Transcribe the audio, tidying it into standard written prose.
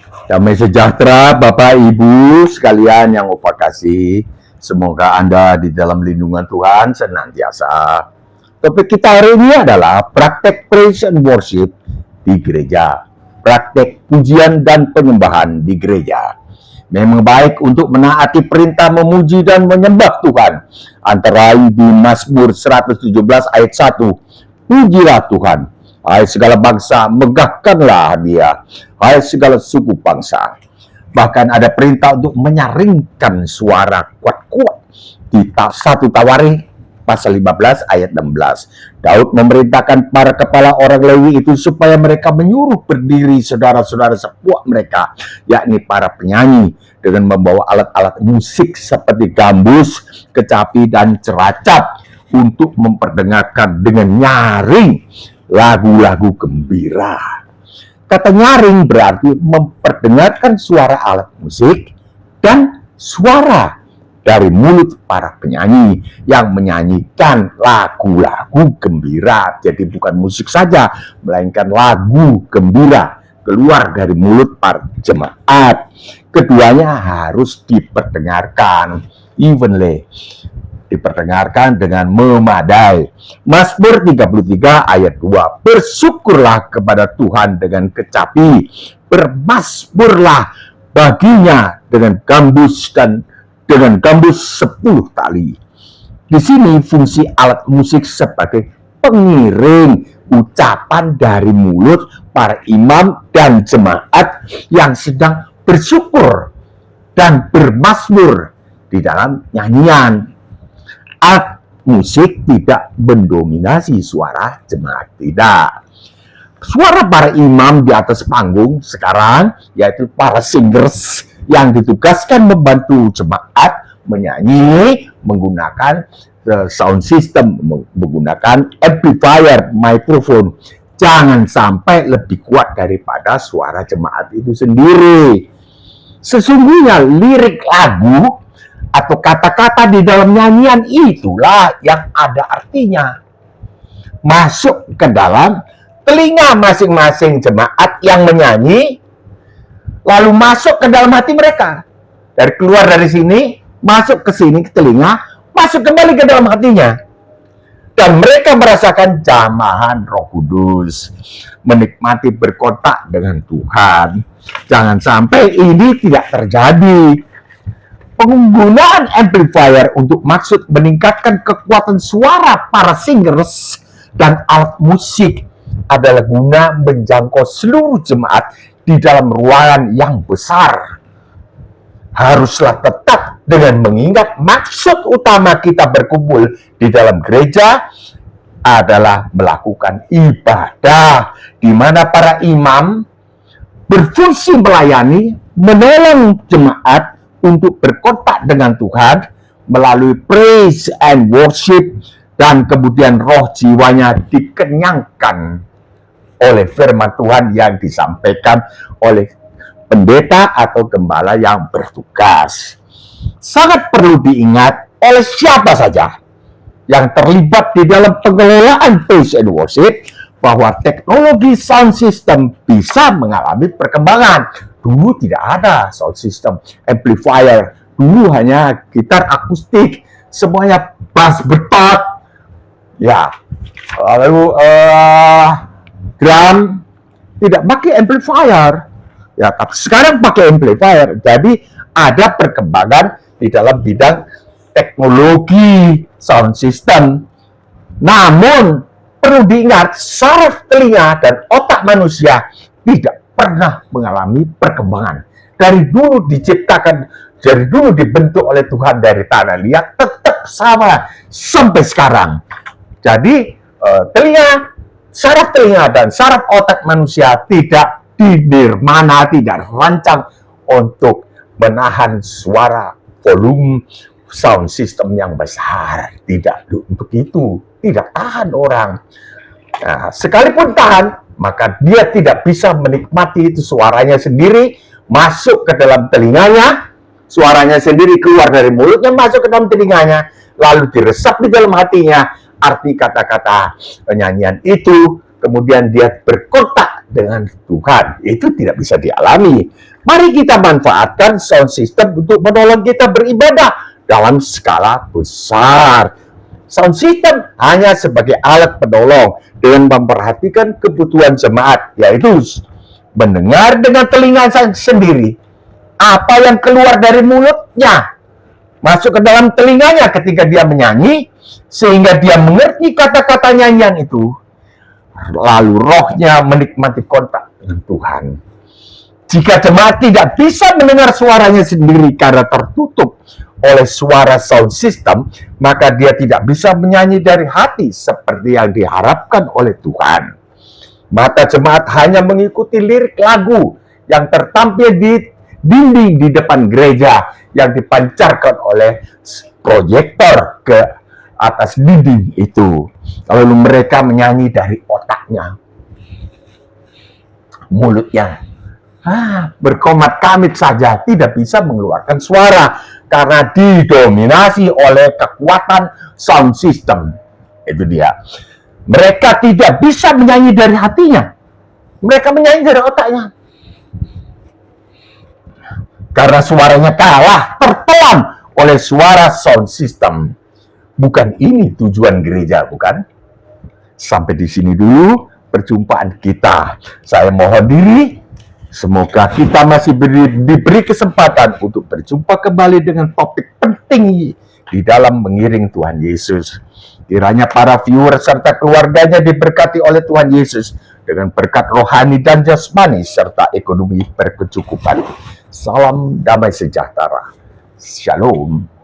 Damai sejahtera Bapak Ibu sekalian yang Bapak kasih. Semoga Anda di dalam lindungan Tuhan senantiasa. Topik kita hari ini adalah praktek praise and worship di gereja. Praktek pujian dan penyembahan di gereja. Memang baik untuk menaati perintah memuji dan menyembah Tuhan. Antara lain di Mazmur 117 ayat 1. Pujilah Tuhan. Hai segala bangsa, megahkanlah Dia. Hai segala suku bangsa. Bahkan ada perintah untuk menyaringkan suara kuat-kuat di 1 Tawarikh pasal 15 ayat 16. Daud memerintahkan para kepala orang Lewi itu supaya mereka menyuruh berdiri saudara-saudara sepuak mereka, yakni para penyanyi, dengan membawa alat-alat musik seperti gambus, kecapi, dan ceracap untuk memperdengarkan dengan nyaring lagu-lagu gembira. Kata nyaring berarti memperdengarkan suara alat musik dan suara dari mulut para penyanyi yang menyanyikan lagu-lagu gembira. Jadi bukan musik saja, melainkan lagu gembira keluar dari mulut para jemaat. Keduanya harus diperdengarkan evenly, diperdengarkan dengan memadai. Mazmur 33 ayat 2. Bersyukurlah kepada Tuhan dengan kecapi, bermazmurlah baginya dengan gambus dan dengan gambus 10 tali. Di sini fungsi alat musik sebagai pengiring ucapan dari mulut para imam dan jemaat yang sedang bersyukur dan bermazmur di dalam nyanyian. Alat musik tidak mendominasi suara jemaat, tidak. Suara para imam di atas panggung sekarang, yaitu para singers yang ditugaskan membantu jemaat menyanyi menggunakan sound system, menggunakan amplifier, mikrofon. Jangan sampai lebih kuat daripada suara jemaat itu sendiri. Sesungguhnya lirik lagu atau kata-kata di dalam nyanyian itulah yang ada artinya. Masuk ke dalam telinga masing-masing jemaat yang menyanyi, lalu masuk ke dalam hati mereka. Dari keluar dari sini, masuk ke sini ke telinga, masuk kembali ke dalam hatinya. Dan mereka merasakan jamahan Roh Kudus, menikmati berkontak dengan Tuhan. Jangan sampai ini tidak terjadi. Penggunaan amplifier untuk maksud meningkatkan kekuatan suara para singers dan alat musik adalah guna menjangkau seluruh jemaat di dalam ruangan yang besar. Haruslah tetap dengan mengingat maksud utama kita berkumpul di dalam gereja adalah melakukan ibadah, di mana para imam berfungsi melayani, menolong jemaat untuk berkontak dengan Tuhan melalui praise and worship, dan kemudian roh jiwanya dikenyangkan oleh firman Tuhan yang disampaikan oleh pendeta atau gembala yang bertugas. Sangat perlu diingat oleh siapa saja yang terlibat di dalam pengelolaan praise and worship bahwa teknologi sound system bisa mengalami perkembangan. Dulu tidak ada sound system amplifier, dulu hanya gitar akustik, semuanya bass betot, ya, lalu drum, tidak pakai amplifier. Ya, tapi sekarang pakai amplifier. Jadi ada perkembangan di dalam bidang teknologi sound system. Namun perlu diingat, saraf telinga dan otak manusia tidak pernah mengalami perkembangan. Dari dulu diciptakan, dari dulu dibentuk oleh Tuhan dari tanah liat, tetap sama sampai sekarang. Jadi telinga, saraf telinga dan saraf otak manusia tidak dinirmana, tidak rancang untuk menahan suara volume sound system yang besar. Tidak untuk itu, tidak tahan orang. Nah, sekalipun tahan, maka dia tidak bisa menikmati itu suaranya sendiri masuk ke dalam telinganya, suaranya sendiri keluar dari mulutnya masuk ke dalam telinganya, lalu diresap di dalam hatinya arti kata-kata penyanyian itu, kemudian dia berkontak dengan Tuhan. Itu tidak bisa dialami. Mari kita manfaatkan sound system untuk menolong kita beribadah dalam skala besar. Sound system hanya sebagai alat penolong dengan memperhatikan kebutuhan jemaat, yaitu mendengar dengan telinga sendiri apa yang keluar dari mulutnya, masuk ke dalam telinganya ketika dia menyanyi, sehingga dia mengerti kata-kata nyanyian itu, lalu rohnya menikmati kontak dengan Tuhan. Jika jemaat tidak bisa mendengar suaranya sendiri karena tertutup oleh suara sound system, maka dia tidak bisa menyanyi dari hati seperti yang diharapkan oleh Tuhan. Maka jemaat hanya mengikuti lirik lagu yang tertampil di dinding di depan gereja yang dipancarkan oleh proyektor ke atas dinding itu. Lalu mereka menyanyi dari otaknya, mulutnya berkomat kamit saja, tidak bisa mengeluarkan suara karena didominasi oleh kekuatan sound system. Itu dia. Mereka tidak bisa menyanyi dari hatinya. Mereka menyanyi dari otaknya. Karena suaranya kalah, tertelan oleh suara sound system. Bukan ini tujuan gereja, bukan? Sampai di sini dulu perjumpaan kita. Saya mohon diri. Semoga kita masih diberi kesempatan untuk berjumpa kembali dengan topik penting di dalam mengiring Tuhan Yesus. Kiranya para viewer serta keluarganya diberkati oleh Tuhan Yesus dengan berkat rohani dan jasmani serta ekonomi berkecukupan. Salam damai sejahtera. Shalom.